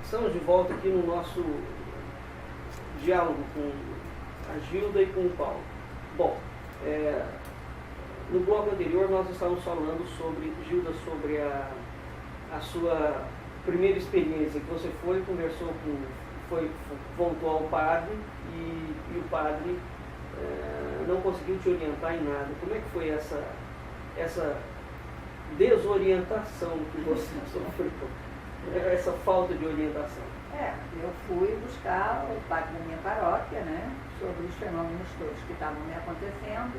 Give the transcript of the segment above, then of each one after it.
Estamos de volta aqui no nosso diálogo com a Gilda e com o Paulo. Bom, no bloco anterior nós estávamos falando sobre, Gilda, sobre a sua primeira experiência, que você foi, conversou voltou ao padre e o padre não conseguiu te orientar em nada. Como é que foi essa desorientação que você sofreu? Essa falta de orientação? Eu fui buscar o padre da minha paróquia, né, sobre os fenômenos todos que estavam me acontecendo,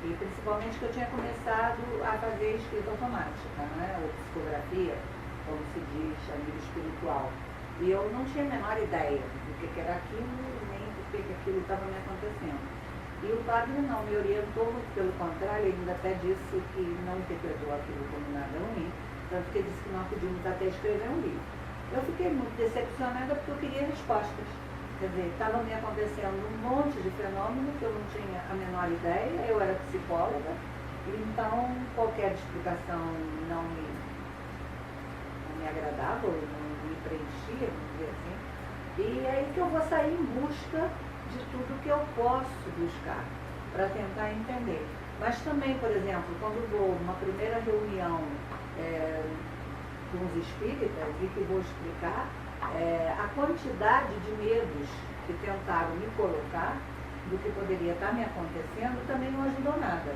e principalmente que eu tinha começado a fazer escrita automática, né, ou psicografia, como se diz, a nível espiritual. E eu não tinha a menor ideia do que era aquilo, nem do que aquilo estava me acontecendo. E o padre não me orientou, muito pelo contrário, ele ainda até disse que não interpretou aquilo como nada ruim, tanto que ele disse que nós podíamos até escrever um livro. Eu fiquei muito decepcionada porque eu queria respostas. Quer dizer, estava me acontecendo um monte de fenômenos que eu não tinha a menor ideia, eu era psicóloga, então qualquer explicação não me agradava, ou não me preenchia, vamos dizer assim. E é aí que eu vou sair em busca de tudo que eu posso buscar, para tentar entender. Mas também, por exemplo, quando vou numa primeira reunião com os espíritas, e que vou explicar, a quantidade de medos que tentaram me colocar do que poderia estar me acontecendo também não ajudou nada.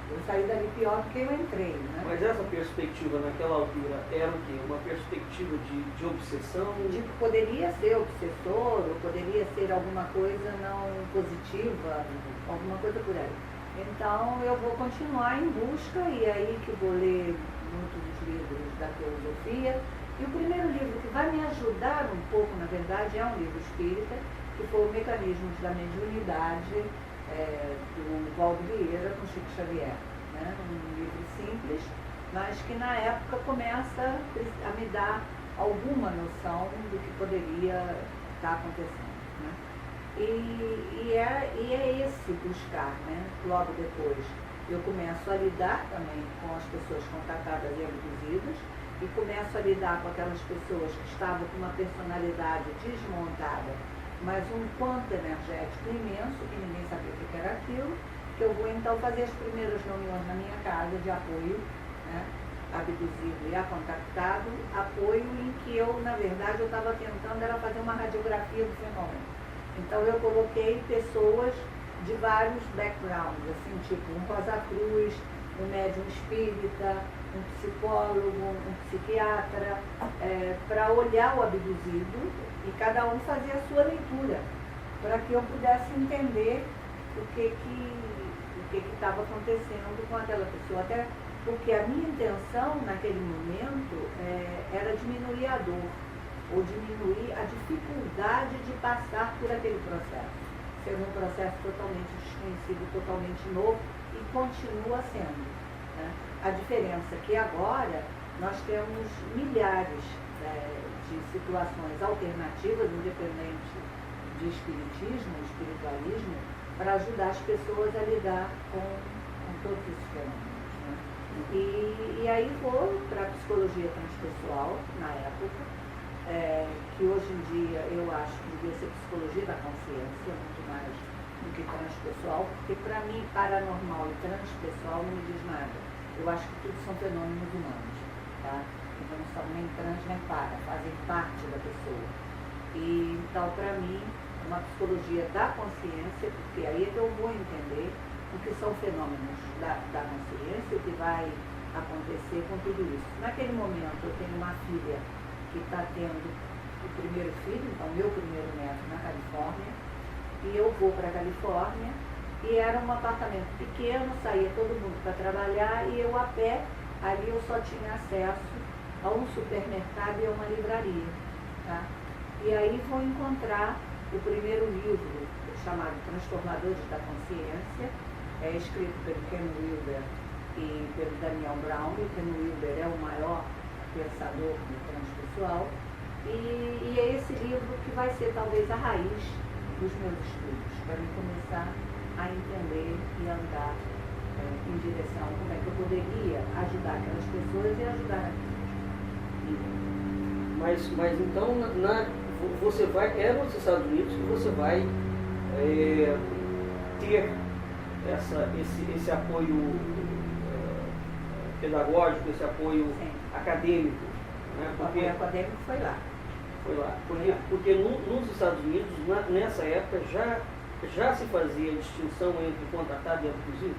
Eu saí dali pior do que eu entrei, né? Mas essa perspectiva naquela altura era o quê? Uma perspectiva de obsessão? De que poderia ser obsessor, ou poderia ser alguma coisa não positiva, alguma coisa por aí. Então eu vou continuar em busca, e é aí que vou ler muitos dos livros da teosofia. E o primeiro livro que vai me ajudar um pouco, na verdade, é um livro espírita, que foi o Mecanismos da Mediunidade, do Valdo Vieira com Chico Xavier. Né? Um livro simples, mas que na época começa a me dar alguma noção do que poderia estar acontecendo. Né? E é esse buscar, né? Logo depois eu começo a lidar também com as pessoas contatadas e abduzidas, e começo a lidar com aquelas pessoas que estavam com uma personalidade desmontada, mas um quanto energético imenso, que ninguém sabia o que era aquilo, que eu vou então fazer as primeiras reuniões na minha casa de apoio, né, abduzido e acontactado, apoio em que eu, na verdade, eu estava tentando era fazer uma radiografia do fenômeno. Então eu coloquei pessoas de vários backgrounds, assim, tipo um Rosa Cruz, um médium espírita, um psicólogo, um psiquiatra, para olhar o abduzido, e cada um fazia a sua leitura, para que eu pudesse entender o que estava acontecendo com aquela pessoa. Até porque a minha intenção naquele momento era diminuir a dor, ou diminuir a dificuldade de passar por aquele processo. Ser um processo totalmente desconhecido, totalmente novo, e continua sendo. Né? A diferença é que agora nós temos milhares de situações alternativas, independente de espiritismo, espiritualismo, para ajudar as pessoas a lidar com todos esses fenômenos. Né? E aí vou para a psicologia transpessoal, na época, que hoje em dia eu acho que devia ser psicologia da consciência, muito mais do que transpessoal, porque para mim paranormal e transpessoal não me diz nada. Eu acho que tudo são fenômenos humanos, tá? Então não são nem trans nem para, fazem parte da pessoa. E então para mim uma psicologia da consciência, porque aí é que eu vou entender o que são fenômenos da consciência, o que vai acontecer com tudo isso. Naquele momento eu tenho uma filha que está tendo o primeiro filho, então meu primeiro neto na Califórnia, e eu vou para a Califórnia, e era um apartamento pequeno, saía todo mundo para trabalhar, e eu a pé, ali eu só tinha acesso a um supermercado e a uma livraria. Tá? E aí vou encontrar o primeiro livro, chamado Transformadores da Consciência, escrito pelo Ken Wilber e pelo Daniel Brown. O Ken Wilber é o maior pensador do transpessoal, e é esse livro que vai ser talvez a raiz dos meus estudos, para eu começar a entender e andar em direção como é que eu poderia ajudar aquelas pessoas e ajudar a mim. Mas então você vai, é nos Estados Unidos que você vai ter esse apoio pedagógico, esse apoio Sim. acadêmico. Né? O apoio acadêmico foi lá. Foi lá. Porque nos Estados Unidos, nessa época, já se fazia distinção entre contratado e abusivo?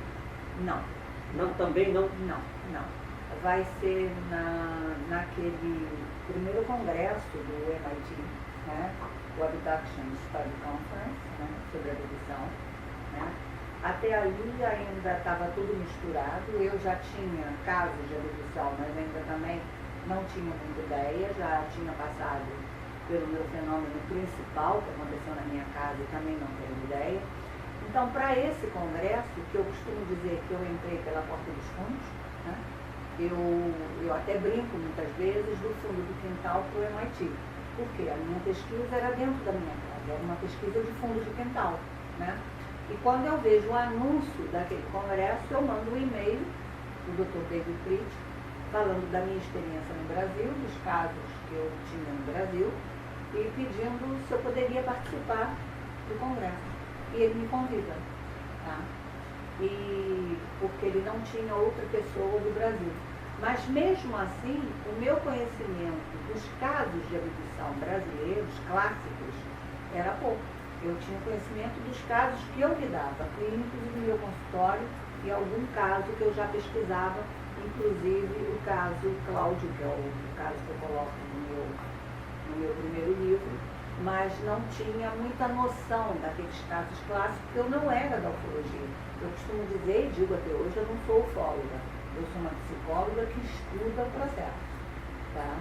Não. Não, também não? Não. Vai ser naquele primeiro congresso do MIT, né? O Abduction Study Conference, né? Sobre a abdução. Né? Até ali ainda estava tudo misturado. Eu já tinha casos de abdução, mas ainda também não tinha muita ideia. Já tinha passado pelo meu fenômeno principal, que aconteceu na minha casa, e também não tenho ideia. Então, para esse congresso, que eu costumo dizer que eu entrei pela porta dos fundos, né? Eu até brinco muitas vezes do fundo do quintal para o MIT, porque a minha pesquisa era dentro da minha casa, era uma pesquisa de fundo de quintal. Né? E quando eu vejo o anúncio daquele congresso, eu mando um e-mail do Dr. David Pritch, falando da minha experiência no Brasil, dos casos que eu tinha no Brasil, e pedindo se eu poderia participar do congresso. E ele me convida. Tá? E porque ele não tinha outra pessoa do Brasil. Mas mesmo assim, o meu conhecimento dos casos de abdução brasileiros clássicos era pouco. Eu tinha conhecimento dos casos que eu lidava, clínicos no meu consultório, e algum caso que eu já pesquisava, inclusive o caso Cláudio, que é o caso que eu coloco no meu primeiro livro, mas não tinha muita noção daqueles casos clássicos, porque eu não era da ufologia. Eu costumo dizer, e digo até hoje, eu não sou ufóloga. Eu sou uma psicóloga que estuda o processo, tá?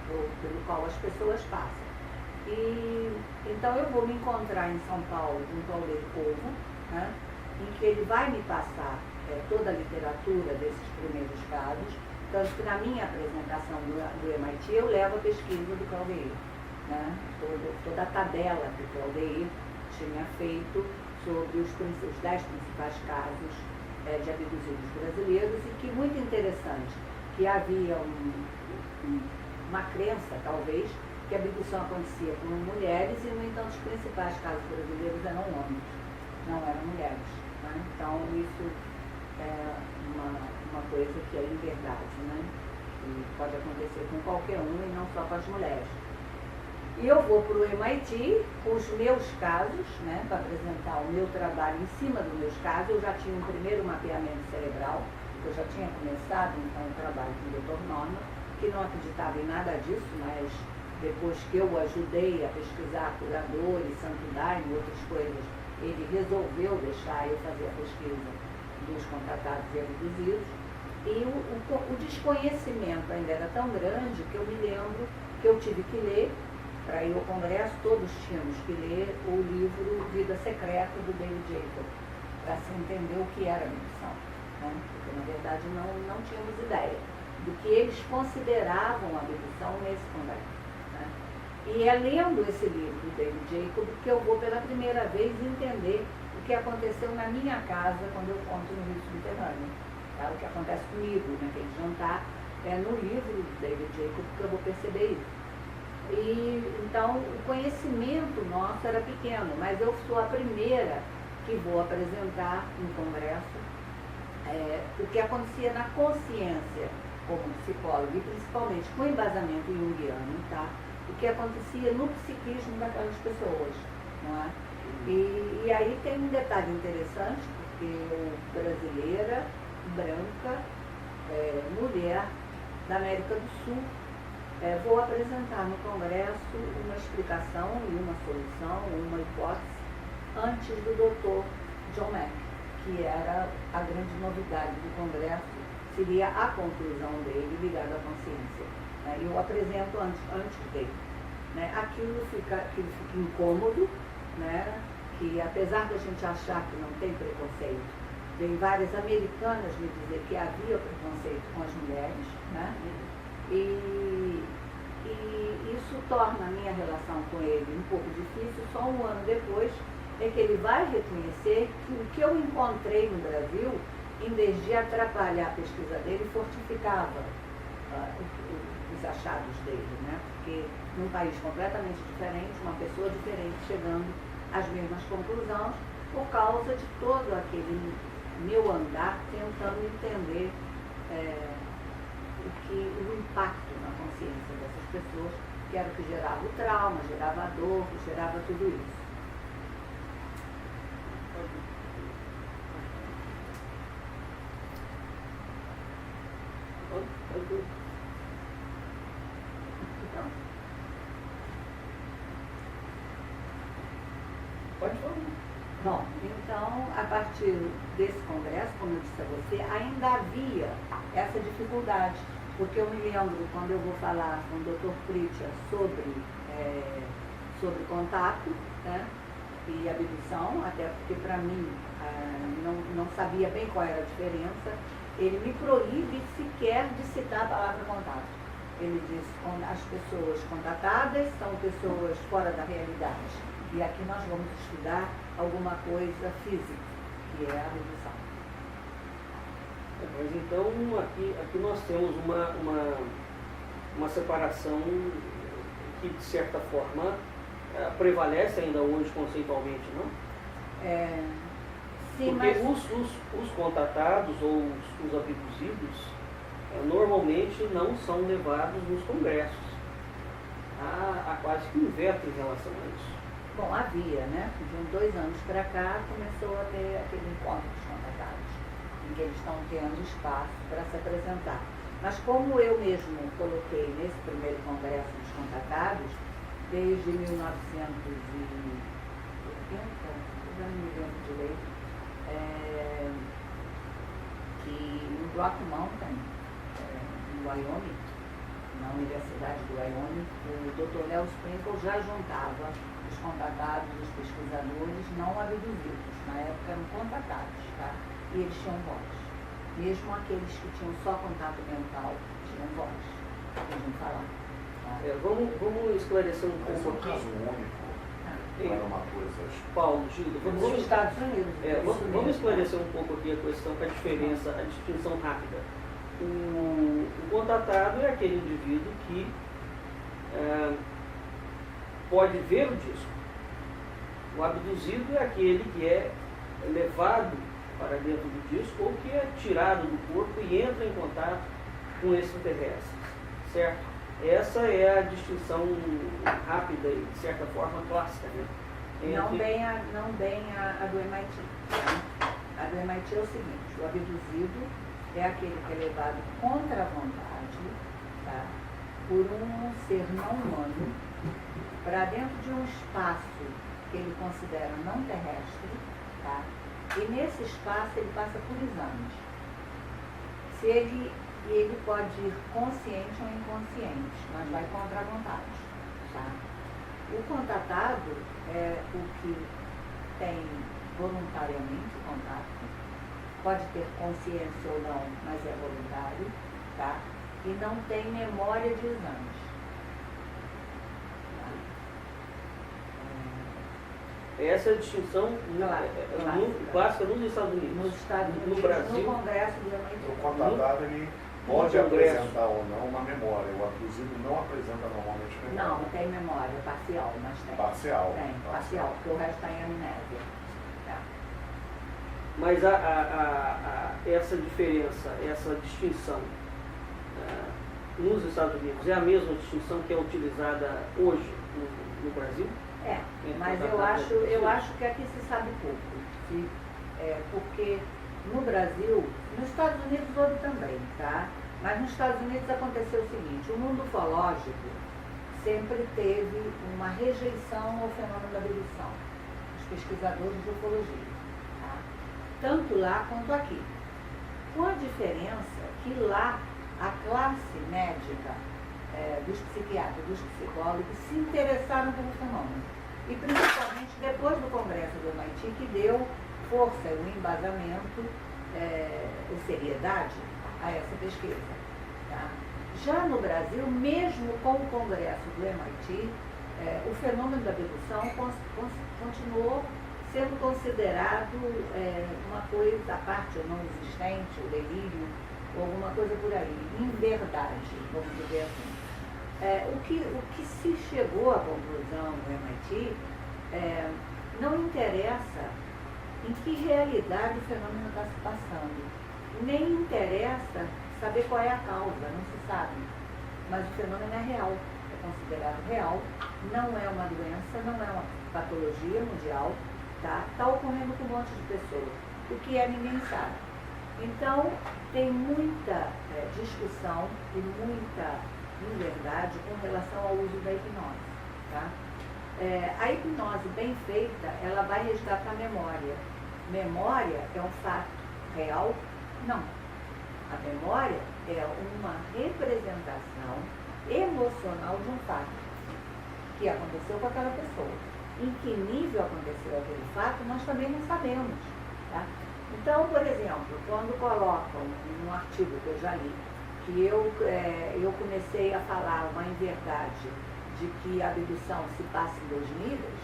Pelo qual as pessoas passam. E então eu vou me encontrar em São Paulo com o Claudio Povo, né? Em que ele vai me passar toda a literatura desses primeiros casos, tanto que na minha apresentação do MIT eu levo a pesquisa do Claudio. Né? Toda a tabela que o Claudio tinha feito sobre os 10 principais casos de abduzidos brasileiros, e que, muito interessante, que havia uma crença, talvez, que a abdução acontecia com mulheres, e, no entanto, os principais casos brasileiros eram homens, não eram mulheres. Né? Então, isso é uma coisa que é inverdade, né? E pode acontecer com qualquer um e não só com as mulheres. E eu vou para o MIT com os meus casos, né, para apresentar o meu trabalho em cima dos meus casos. Eu já tinha um primeiro mapeamento cerebral, eu já tinha começado então o trabalho com o Dr. Norman, que não acreditava em nada disso, mas depois que eu ajudei a pesquisar curadores, Santo Daime e outras coisas, ele resolveu deixar eu fazer a pesquisa dos contratados e abduzidos. E o desconhecimento ainda era tão grande que eu me lembro que eu tive que ler. Para ir ao congresso, todos tínhamos que ler o livro Vida Secreta, do David Jacob, para se entender o que era a abdução. Né? Porque, na verdade, não tínhamos ideia do que eles consideravam a abdução nesse congresso. Né? E é lendo esse livro do David Jacob que eu vou pela primeira vez entender o que aconteceu na minha casa quando eu conto no Rio Subterrâneo. Tá? O que acontece comigo naquele jantar é no livro do David Jacob que eu vou perceber isso. E, então, o conhecimento nosso era pequeno, mas eu sou a primeira que vou apresentar no congresso o que acontecia na consciência como psicóloga, e principalmente com embasamento junguiano, tá? O que acontecia no psiquismo daquelas pessoas, não é? E aí tem um detalhe interessante, porque eu, brasileira, branca, mulher da América do Sul, vou apresentar no congresso uma explicação e uma solução, uma hipótese, antes do Dr. John Mack, que era a grande novidade do congresso, seria a conclusão dele ligada à consciência. Né? Eu apresento antes dele. Né? Aquilo fica incômodo, né? Que apesar da gente achar que não tem preconceito, vem várias americanas me dizer que havia preconceito com as mulheres, né? E isso torna a minha relação com ele um pouco difícil. Só um ano depois é que ele vai reconhecer que o que eu encontrei no Brasil, em vez de atrapalhar a pesquisa dele, fortificava o os achados dele, né? Porque num país completamente diferente, uma pessoa diferente chegando às mesmas conclusões por causa de todo aquele meu andar tentando entender o impacto na consciência dessas pessoas, que era o que gerava o trauma, gerava a dor, gerava tudo isso. Pode falar. Bom, então, a partir desse congresso, como eu disse a você, ainda havia essa dificuldade, porque eu me lembro, quando eu vou falar com o Dr. Pritchard sobre contato, né, e abdução, até porque para mim não sabia bem qual era a diferença, ele me proíbe sequer de citar a palavra contato. Ele diz que as pessoas contatadas são pessoas fora da realidade. E aqui nós vamos estudar alguma coisa física, que é a abdução. Mas então aqui nós temos uma separação que de certa forma prevalece ainda hoje conceitualmente, não? Sim, porque mas os contatados ou os abduzidos normalmente não são levados nos congressos. Há quase que um veto em relação a isso. Bom, havia, né? De uns 2 anos para cá começou a ter aquele encontro dos contatados, em que eles estão tendo espaço para se apresentar. Mas como eu mesmo coloquei nesse primeiro congresso dos contatados, desde 1980, eu já não me lembro direito, que no Rock Mountain, no Wyoming, na Universidade do Wyoming, o Dr. Léo Sprinkle já juntava os contatados, os pesquisadores não abduzidos, na época eram contatados, tá? E eles tinham voz. Mesmo aqueles que tinham só contato mental tinham voz, podiam falar. Tá? Vamos esclarecer um Mas é pouco um caso aqui. único, não era uma coisa... Paulo, Gilda, Nos Estados Unidos. vamos esclarecer um pouco aqui a questão, a diferença, a distinção rápida. O contatado é aquele indivíduo que pode ver o disco. O abduzido é aquele que é levado para dentro do disco ou que é tirado do corpo e entra em contato com extraterrestres, certo? Essa é a distinção rápida e, de certa forma, clássica, né? Não bem a do MIT. Tá? A do MIT é o seguinte: o abduzido é aquele que é levado contra a vontade, tá? Por um ser não humano para dentro de um espaço que ele considera não terrestre, tá? E nesse espaço ele passa por exames. Ele pode ir consciente ou inconsciente, mas vai contra a vontade, tá? O contatado é o que tem voluntariamente o contato, pode ter consciência ou não, mas é voluntário, tá? E não tem memória de exames. Essa é a distinção clássica nos Estados Unidos. Nos Estados Unidos, no Brasil, no Congresso do MIT. O contatado, ele pode apresentar ou não uma memória. O abduzido não apresenta normalmente memória. Não tem memória parcial, mas tem. Parcial. Tem, parcial, porque o resto está em amnésia. Tá. mas essa diferença, essa distinção nos Estados Unidos é a mesma distinção que é utilizada hoje no Brasil? Mas eu acho que aqui se sabe pouco, porque no Brasil, nos Estados Unidos houve também, tá? Mas nos Estados Unidos aconteceu o seguinte: o mundo ufológico sempre teve uma rejeição ao fenômeno da abdução, os pesquisadores de ufologia, tá? Tanto lá quanto aqui. Com a diferença que lá a classe médica dos psiquiatras, dos psicólogos se interessaram pelo fenômeno. E principalmente depois do Congresso do MIT, que deu força, o embasamento e seriedade a essa pesquisa. Tá? Já no Brasil, mesmo com o Congresso do MIT, o fenômeno da abdução continuou sendo considerado uma coisa à parte, ou não existente, o delírio, ou alguma coisa por aí, em verdade, vamos dizer assim. O que se chegou à conclusão no MIT, não interessa em que realidade o fenômeno está se passando. Nem interessa saber qual é a causa, não se sabe. Mas o fenômeno é real, é considerado real, não é uma doença, não é uma patologia mundial, tá? Está ocorrendo com um monte de pessoas. O que é, ninguém sabe. Então, tem muita discussão e muita inverdade com relação ao uso da hipnose, tá? A hipnose bem feita, ela vai resgatar a memória. Memória é um fato real? Não. A memória é uma representação emocional de um fato que aconteceu com aquela pessoa. Em que nível aconteceu aquele fato, nós também não sabemos, tá? Então, por exemplo, quando colocam num artigo que eu já li, que eu comecei a falar uma inverdade de que a abdução se passa em 2 níveis,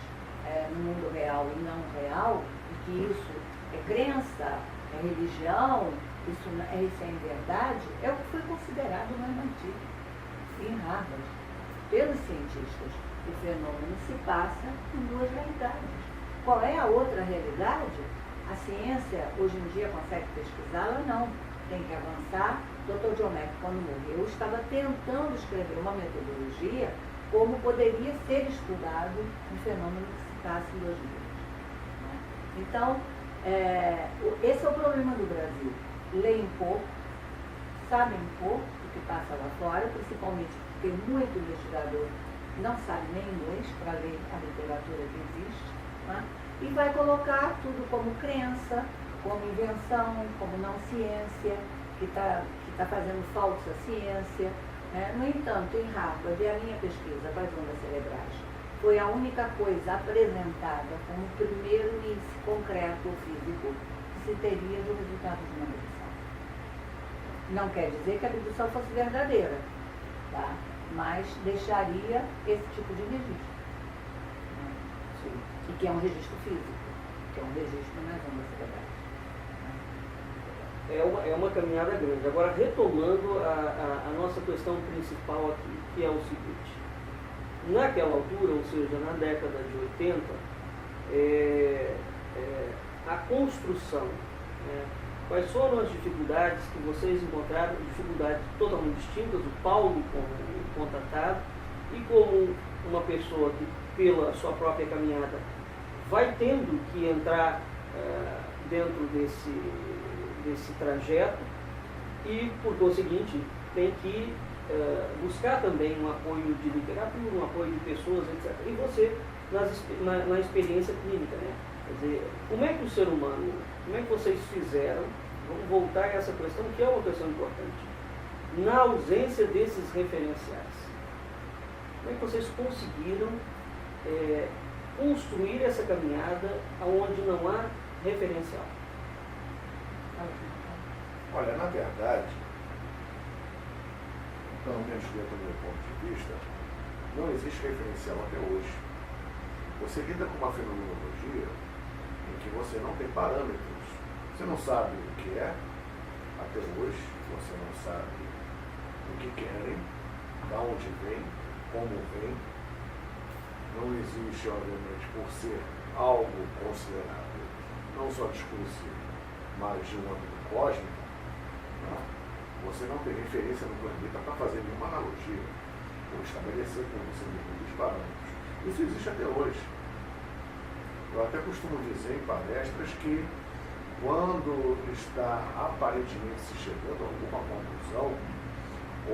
no mundo real e não real, e que isso é crença, é religião, isso é inverdade, é o que foi considerado no MIT, em Harvard, pelos cientistas. O fenômeno se passa em 2 realidades. Qual é a outra realidade? A ciência, hoje em dia, consegue pesquisá-la? Não. Tem que avançar. Dr. John Mack, quando morreu, estava tentando escrever uma metodologia como poderia ser estudado um fenômeno que se passa em 2 níveis. Então, esse é o problema do Brasil. Leem pouco, sabem pouco do que passa lá fora, principalmente porque muito investigador não sabe nem inglês para ler a literatura que existe, né? E vai colocar tudo como crença, como invenção, como não ciência, que está fazendo falsa ciência. No entanto, em Harvard, a minha pesquisa com as ondas cerebrais foi a única coisa apresentada como o primeiro índice concreto ou físico que se teria do resultado de uma abdução. Não quer dizer que a abdução fosse verdadeira, tá? Mas deixaria esse tipo de registro. Sim. E que é um registro físico, que é um registro nas ondas cerebrais. É uma caminhada grande. Agora, retomando a nossa questão principal aqui, que é o seguinte. Naquela altura, ou seja, na década de 80, a construção, quais foram as dificuldades que vocês encontraram, dificuldades totalmente distintas, o Paulo como contatado e como uma pessoa que, pela sua própria caminhada, vai tendo que entrar dentro desse trajeto e, por conseguinte, tem que buscar também um apoio de literatura, um apoio de pessoas, etc. E você, na experiência clínica, né? Quer dizer, como é que o ser humano, como é que vocês fizeram, vamos voltar a essa questão, que é uma questão importante, na ausência desses referenciais, como é que vocês conseguiram construir essa caminhada onde não há referencial? Olha, na verdade, pelo menos dentro do meu ponto de vista, não existe referencial até hoje. Você lida com uma fenomenologia em que você não tem parâmetros. Você não sabe o que é, até hoje, você não sabe o que querem, de onde vem, como vem. Não existe, obviamente, por ser algo considerado não só desconhecido, mas de um âmbito cósmico, você não tem referência no planeta para fazer nenhuma analogia, ou estabelecer com você mesmo os parâmetros. Isso existe até hoje. Eu até costumo dizer em palestras que quando está aparentemente se chegando a alguma conclusão,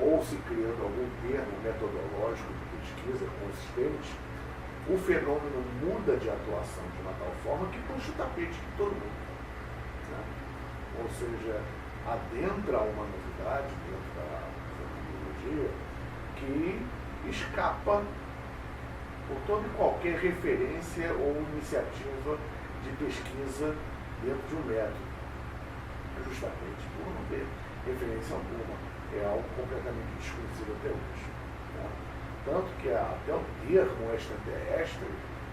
ou se criando algum termo metodológico de pesquisa consistente, o fenômeno muda de atuação de uma tal forma que puxa o tapete de todo mundo. Né? Ou seja, adentra uma novidade dentro da fenomenologia que escapa por toda e qualquer referência ou iniciativa de pesquisa dentro de um método. Justamente por não ter referência alguma. É algo completamente desconhecido até hoje. Né? Tanto que até o termo extraterrestre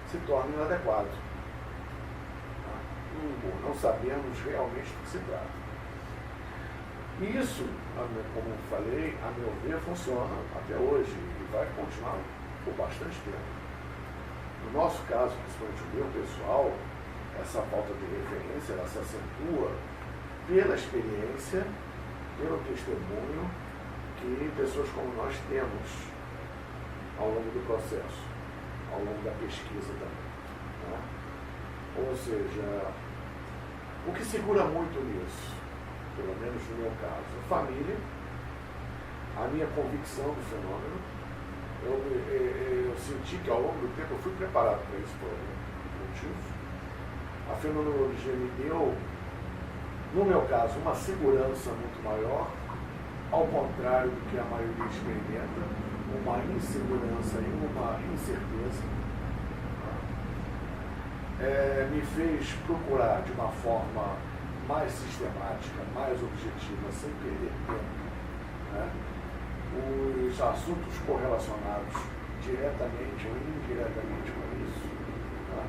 se torna inadequado. Por não sabemos realmente do que se trata. E isso, como eu falei, a meu ver, funciona até hoje e vai continuar por bastante tempo. No nosso caso, principalmente o meu pessoal, essa falta de referência, ela se acentua pela experiência, pelo testemunho que pessoas como nós temos ao longo do processo, ao longo da pesquisa também. Né? Ou seja, o que segura muito nisso, pelo menos no meu caso, a família, a minha convicção do fenômeno. Eu senti que ao longo do tempo eu fui preparado para isso por algum motivo. A fenomenologia me deu, no meu caso, uma segurança muito maior, ao contrário do que a maioria experimenta, uma insegurança e uma incerteza. Me fez procurar de uma forma mais sistemática, mais objetiva, sem perder tempo, né, os assuntos correlacionados diretamente ou indiretamente com isso, né,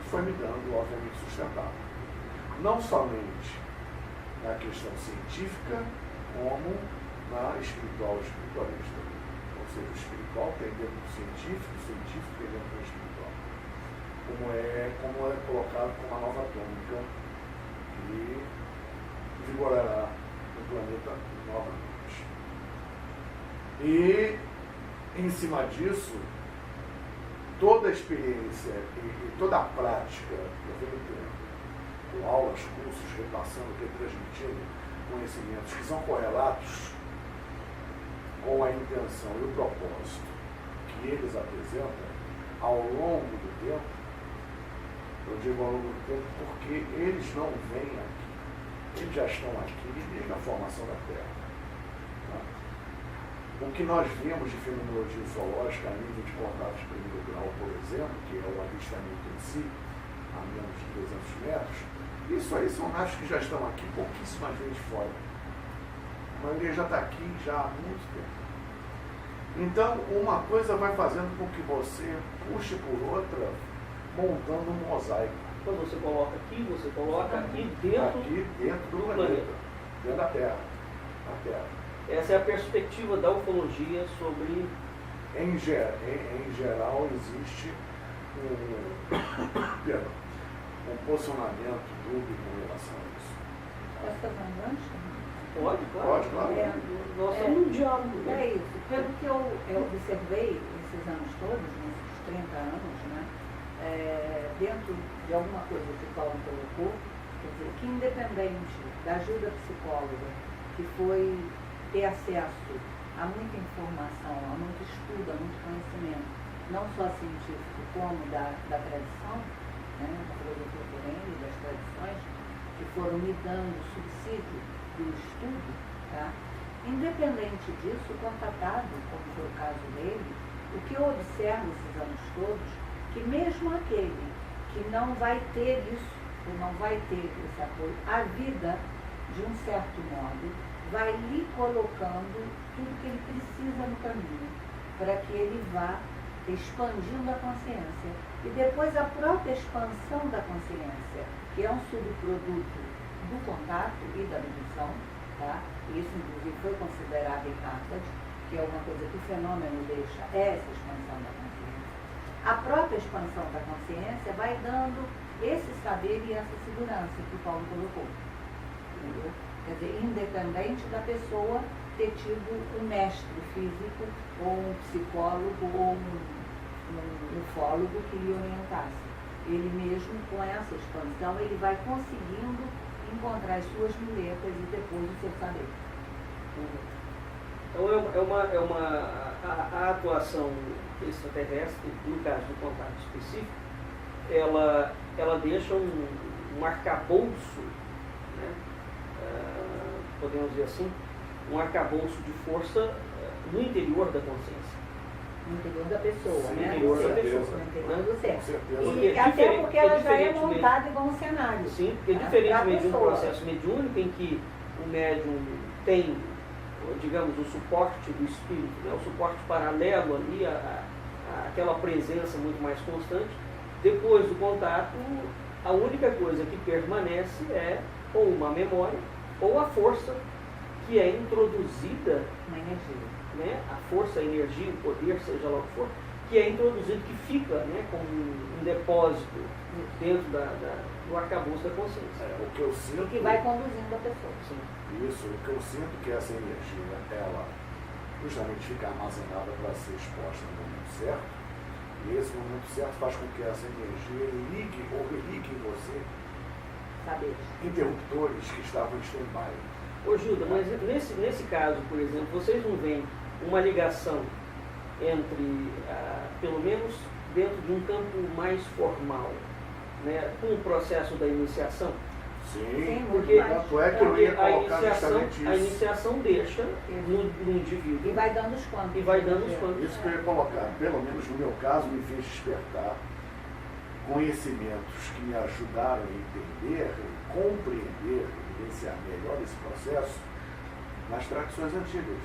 foi me dando, obviamente, sustentável. Não somente na questão científica, como na espiritualista. Ou seja, o espiritual tem dentro do científico, o científico tem dentro do espiritual. Como é colocado como a nova atômica que vigorará no planeta novamente. E, em cima disso, toda a experiência e toda a prática que eu venho tendo, com aulas, cursos, repassando, transmitindo conhecimentos que são correlatos com a intenção e o propósito que eles apresentam ao longo do tempo. Eu digo ao longo do tempo porque eles não vêm aqui, eles já estão aqui desde a formação da Terra. O que nós vemos de fenomenologia ufológica a nível de contatos de primeiro grau, por exemplo, que é o avistamento em si, a menos de 200 metros, isso aí são naves que já estão aqui, pouquíssimas vezes fora. A maioria já está aqui já há muito tempo. Então, uma coisa vai fazendo com que você puxe por outra, montando um mosaico. Quando você coloca aqui, você coloca aqui dentro do planeta, dentro da Terra. Na Terra. Essa é a perspectiva da ufologia sobre... Em geral, existe um posicionamento dúbio com relação a isso. Posso fazer um gancho? Pode, claro. Pode, claro. Nós estamos num diálogo. É isso. Pelo que eu observei esses anos todos, nesses 30 anos, né, dentro de alguma coisa que o Paulo colocou, quer dizer, que independente da ajuda psicóloga, que foi ter acesso a muita informação, a muito estudo, a muito conhecimento, não só científico como da tradição, né, da filosofia perene, das tradições, que foram me dando subsídio do estudo, tá? Independente disso, contatado, como foi o caso dele, o que eu observo esses anos todos, que mesmo aquele que não vai ter isso, ou não vai ter esse apoio, a vida, de um certo modo, vai lhe colocando tudo que ele precisa no caminho, para que ele vá expandindo a consciência. E depois a própria expansão da consciência, que é um subproduto do contato e da medição, tá? Isso, inclusive, foi considerado em Harvard, que é uma coisa que o fenômeno deixa, essa expansão da consciência. A própria expansão da consciência vai dando esse saber e essa segurança que o Paulo colocou. Entendeu? Quer dizer, independente da pessoa ter tido um mestre físico, ou um psicólogo, ou um ufólogo que lhe orientasse. Ele mesmo, com essa expansão, ele vai conseguindo encontrar as suas muletas e depois o seu saber. Então a atuação extraterrestre, no caso do contato específico, ela deixa um arcabouço, né? Podemos dizer assim, um arcabouço de força no interior da consciência. No interior da pessoa, sim, né? No interior da pessoa. No interior do ser. Com E até porque ela já é montada igual um cenário. Sim, porque diferentemente de um processo mediúnico em que o médium tem, digamos, o suporte do espírito, né? O suporte paralelo ali, aquela presença muito mais constante, depois do contato, a única coisa que permanece é ou uma memória ou a força que é introduzida, Uma energia. né, a força, a energia, o poder, seja lá o que for, que é introduzido, que fica, né, como um depósito dentro do arcabouço da consciência. O que eu sinto... E que vai conduzindo a pessoa. Sim. Isso, o que eu sinto que essa energia, ela justamente fica armazenada para ser exposta no momento certo, e esse momento certo faz com que essa energia ligue ou religue em você Saber. interruptores que estavam em stand-by. Ô Gilda, mas nesse caso, por exemplo, vocês não veem uma ligação entre, pelo menos dentro de um campo mais formal, né, com o processo da iniciação? Sim, porque tanto é que eu ia colocar a justamente isso. iniciação deixa no indivíduo. E vai dando os quantos. E vai dando os quantos. Isso que eu ia colocar, pelo menos no meu caso, me fez despertar conhecimentos que me ajudaram a entender, compreender, vivenciar melhor esse processo nas tradições antigas.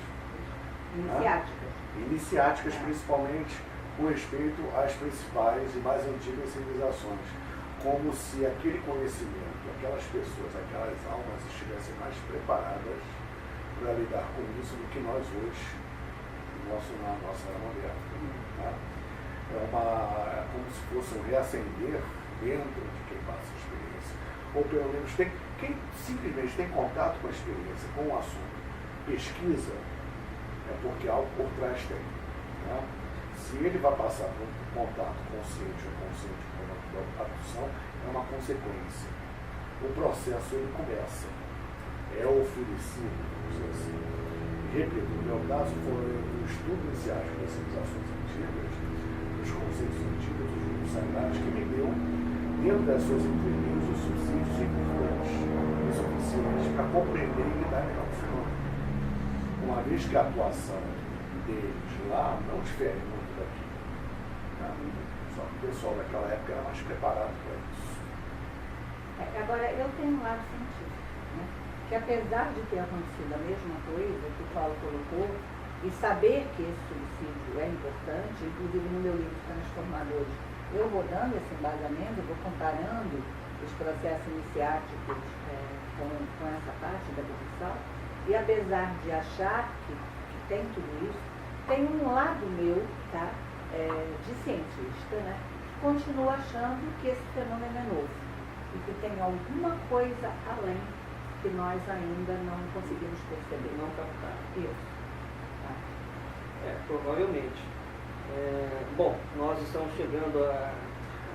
Iniciáticas. Iniciáticas, principalmente com respeito às principais e mais antigas civilizações. Como se aquele conhecimento, aquelas pessoas, aquelas almas estivessem mais preparadas para lidar com isso do que nós hoje, na nossa era moderna. Tá? É como se fosse um reacender dentro de quem passa a experiência. Ou pelo menos quem simplesmente tem contato com a experiência, com o assunto, pesquisa, é porque algo por trás tem. Tá? Se ele vai passar por um contato consciente ou inconsciente com a abdução, é uma consequência. O processo ele começa. É oferecido, vamos dizer assim. Repito, no meu caso foi o estudo iniciático das civilizações antigas, dos conceitos antigos, dos livros sagrados, que me deu, dentro das suas entrelinhas, os subsídios importantes e suficientes para compreender e lidar melhor com o fenômeno. Uma vez que a atuação deles lá não difere muito daqui. Tá? Só que o pessoal daquela época era mais preparado para isso. Agora, eu tenho um lado científico, né? Que apesar de ter acontecido a mesma coisa que o Paulo colocou, e saber que esse subsídio é importante, inclusive no meu livro Transformadores, eu vou dando esse embasamento, vou comparando os processos iniciáticos com essa parte da abdução, e apesar de achar que tem tudo isso, tem um lado meu, tá, de cientista, né, que continua achando que esse fenômeno é novo e que tem alguma coisa além que nós ainda não conseguimos perceber. Não captar. Isso. Tá. Provavelmente. Bom, nós estamos chegando a...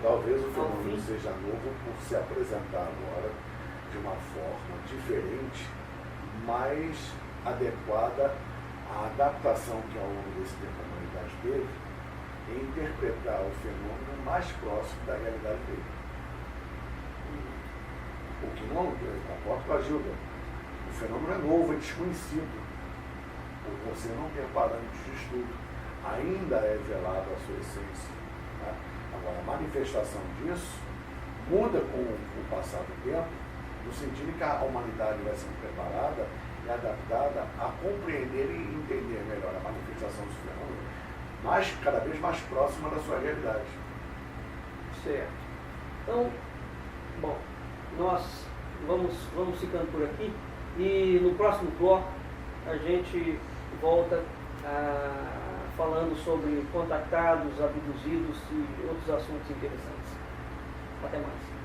Talvez o fenômeno seja novo por se apresentar agora de uma forma diferente, mais adequada à adaptação que ao longo desse tempo a humanidade teve em interpretar o fenômeno mais próximo da realidade dele. O que não, eu concordo com a Gilda, o fenômeno é novo, é desconhecido, por você não ter parâmetros de estudo, ainda é velada a sua essência. Tá? Agora, a manifestação disso muda com o passar do tempo, no sentido que a humanidade vai sendo preparada e adaptada a compreender e entender melhor a manifestação do fenômeno, cada vez mais próxima da sua realidade. Certo. Então, bom, nós vamos ficando por aqui e no próximo bloco a gente volta falando sobre contactados, abduzidos e outros assuntos interessantes. Até mais.